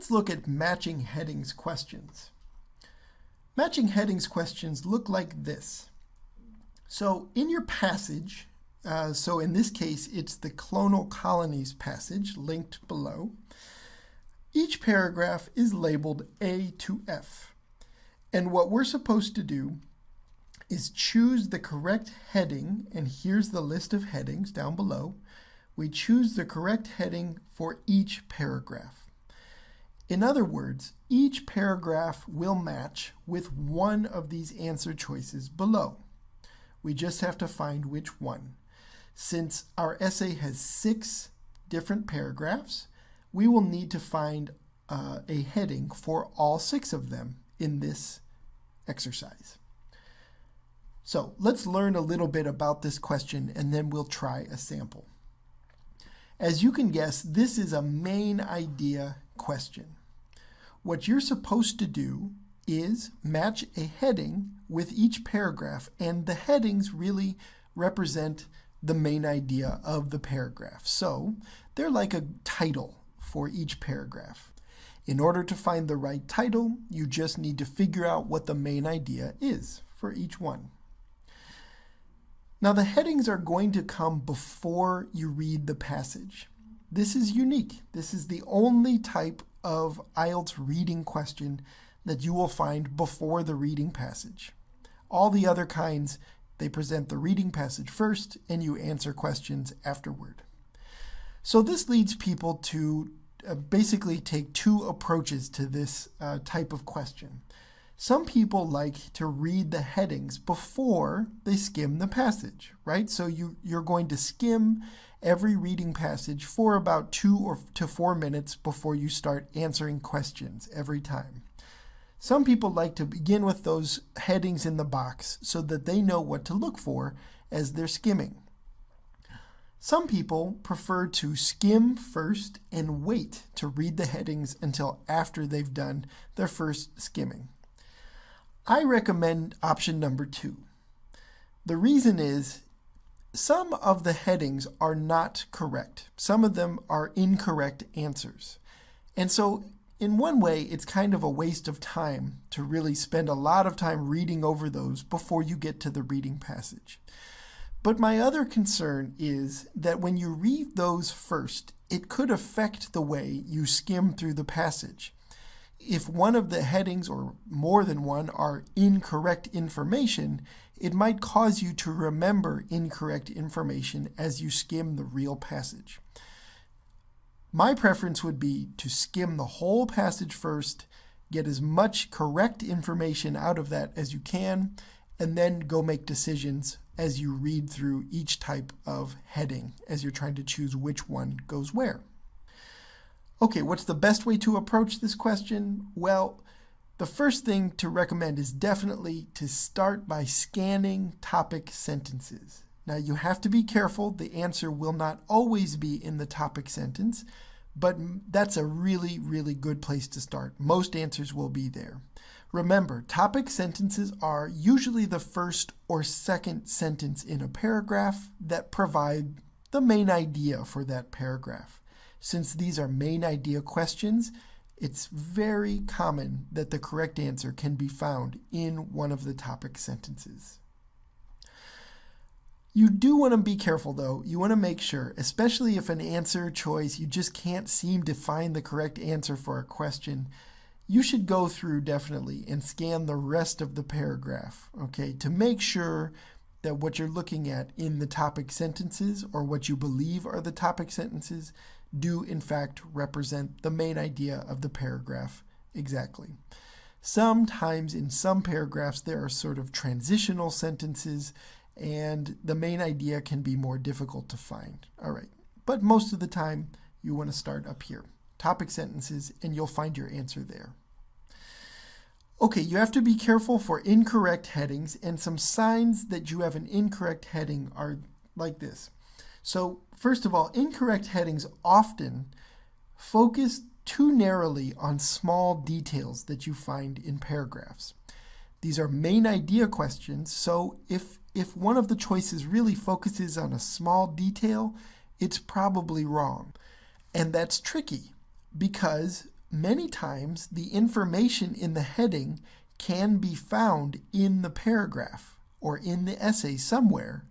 let's look at matching headings questions. Matching headings questions look like this. So in your passage, so in this case, it's the clonal colonies passage linked below. Each paragraph is labeled A to F. And what we're supposed to do is choose the correct heading, and here's the list of headings down below. We choose the correct heading for each paragraph. In other words, each paragraph will match with one of these answer choices below. We just have to find which one. Since our essay has 6 different paragraphs, we will need to find a heading for all 6 of them in this exercise. So let's learn a little bit about this question and then we'll try a sample. As you can guess, this is a main idea question. What you're supposed to do is match a heading with each paragraph, and the headings really represent the main idea of the paragraph. So they're like a title for each paragraph. In order to find the right title, you just need to figure out what the main idea is for each one. Now the headings are going to come before you read the passage. This is unique. This is the only type of IELTS reading question that you will find before the reading passage. All the other kinds, they present the reading passage first and you answer questions afterward. So this leads people to basically take 2 approaches to this type of question. Some people like to read the headings before they skim the passage, right? So you're going to skim every reading passage for about 2 to 4 minutes before you start answering questions every time. Some people like to begin with those headings in the box so that they know what to look for as they're skimming. Some people prefer to skim first and wait to read the headings until after they've done their first skimming. I recommend option number 2. The reason is some of the headings are not correct. Some of them are incorrect answers. And so in one way, it's kind of a waste of time to really spend a lot of time reading over those before you get to the reading passage. But my other concern is that when you read those first, it could affect the way you skim through the passage. If one of the headings, or more than one, are incorrect information, it might cause you to remember incorrect information as you skim the real passage. My preference would be to skim the whole passage first, get as much correct information out of that as you can, and then go make decisions as you read through each type of heading as you're trying to choose which one goes where. Okay, what's the best way to approach this question? Well, the first thing to recommend is definitely to start by scanning topic sentences. Now you have to be careful. The answer will not always be in the topic sentence, but that's a really, really good place to start. Most answers will be there. Remember, topic sentences are usually the first or second sentence in a paragraph that provide the main idea for that paragraph. Since these are main idea questions, it's very common that the correct answer can be found in one of the topic sentences. You do want to be careful though. You want to make sure, especially if an answer choice, you just can't seem to find the correct answer for a question, you should go through definitely and scan the rest of the paragraph, okay, to make sure that what you're looking at in the topic sentences, or what you believe are the topic sentences, do in fact represent the main idea of the paragraph exactly. Sometimes in some paragraphs there are sort of transitional sentences and the main idea can be more difficult to find. All right, but most of the time you want to start up here. Topic sentences, and you'll find your answer there. Okay, you have to be careful for incorrect headings, and some signs that you have an incorrect heading are like this. So first of all, incorrect headings often focus too narrowly on small details that you find in paragraphs. These are main idea questions, so if one of the choices really focuses on a small detail, it's probably wrong. And that's tricky, because many times the information in the heading can be found in the paragraph or in the essay somewhere.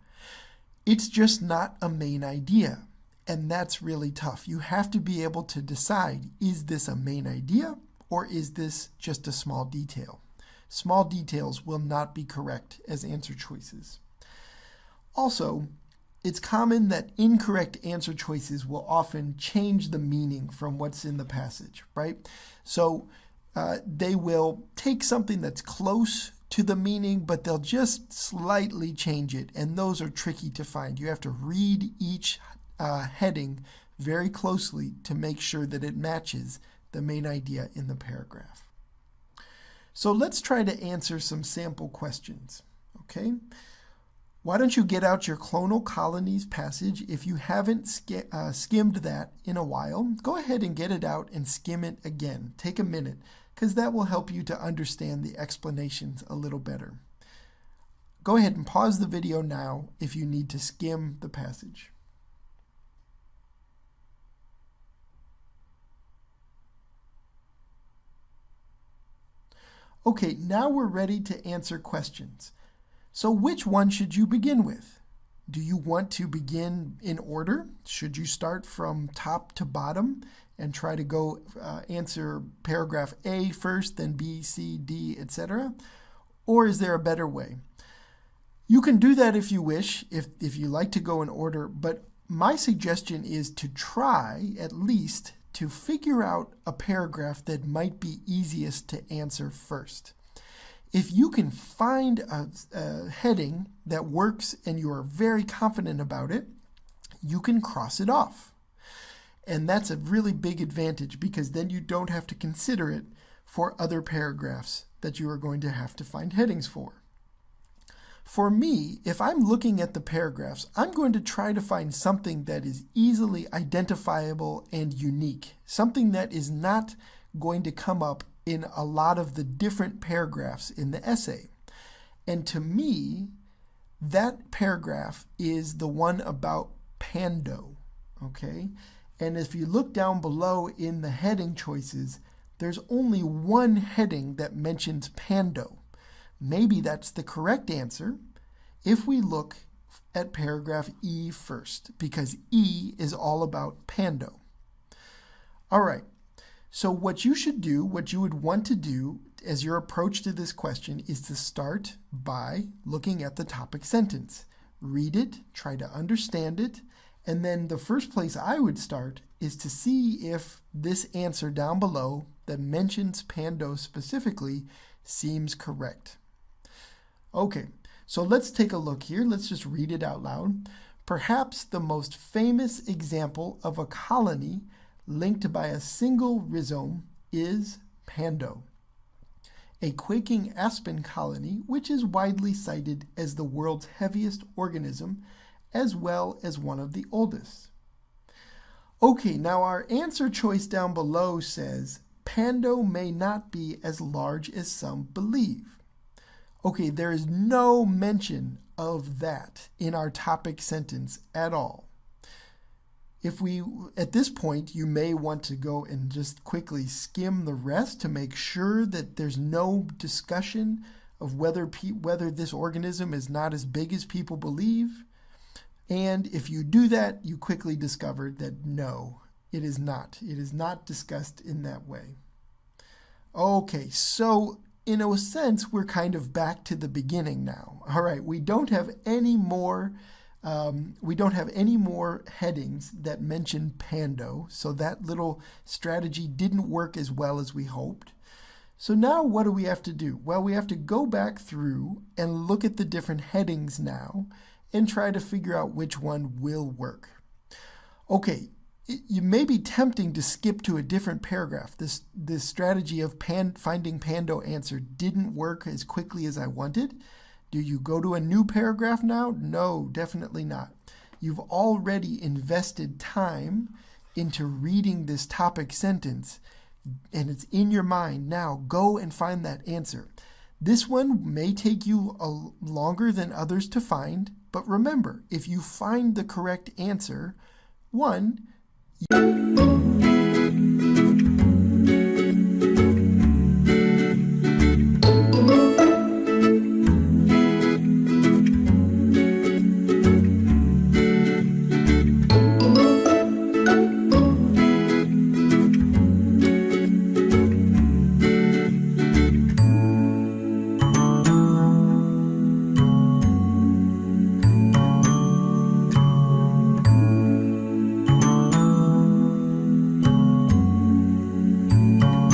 It's just not a main idea, and that's really tough. You have to be able to decide, is this a main idea or is this just a small detail? Small details will not be correct as answer choices. Also, it's common that incorrect answer choices will often change the meaning from what's in the passage, right? So they will take something that's close to the meaning, but they'll just slightly change it, and those are tricky to find. You have to read each heading very closely to make sure that it matches the main idea in the paragraph. So let's try to answer some sample questions, okay? Why don't you get out your clonal colonies passage? If you haven't skimmed that in a while, go ahead and get it out and skim it again. Take a minute, because that will help you to understand the explanations a little better. Go ahead and pause the video now if you need to skim the passage. Okay, now we're ready to answer questions. So which one should you begin with? Do you want to begin in order? Should you start from top to bottom and try to go answer paragraph A first, then B, C, D, etc.? Or is there a better way? You can do that if you wish, if you like to go in order, but my suggestion is to try at least to figure out a paragraph that might be easiest to answer first. If you can find a heading that works and you are very confident about it, you can cross it off. And that's a really big advantage, because then you don't have to consider it for other paragraphs that you are going to have to find headings for. For me, if I'm looking at the paragraphs, I'm going to try to find something that is easily identifiable and unique, something that is not going to come up in a lot of the different paragraphs in the essay. And to me, that paragraph is the one about Pando, okay? And if you look down below in the heading choices, there's only one heading that mentions Pando. Maybe that's the correct answer if we look at paragraph E first, because E is all about Pando. All right. So what you should do, what you would want to do as your approach to this question is to start by looking at the topic sentence. Read it, try to understand it, and then the first place I would start is to see if this answer down below that mentions Pando specifically seems correct. Okay, so let's take a look here. Let's just read it out loud. Perhaps the most famous example of a colony linked by a single rhizome is Pando, a quaking aspen colony which is widely cited as the world's heaviest organism as well as one of the oldest. Okay, now our answer choice down below says Pando may not be as large as some believe. Okay, there is no mention of that in our topic sentence at all. At this point, you may want to go and just quickly skim the rest to make sure that there's no discussion of whether this organism is not as big as people believe. And if you do that, you quickly discover that no, it is not. It is not discussed in that way. Okay, so in a sense, we're kind of back to the beginning now. All right, we don't have any more headings that mention Pando, so that little strategy didn't work as well as we hoped. So now what do we have to do? Well, we have to go back through and look at the different headings now and try to figure out which one will work. Okay, you may be tempting to skip to a different paragraph. This strategy of finding Pando answer didn't work as quickly as I wanted. Do you go to a new paragraph now? No, definitely not. You've already invested time into reading this topic sentence, and it's in your mind. Now go and find that answer. This one may take you longer than others to find, but remember, if you find the correct answer, one,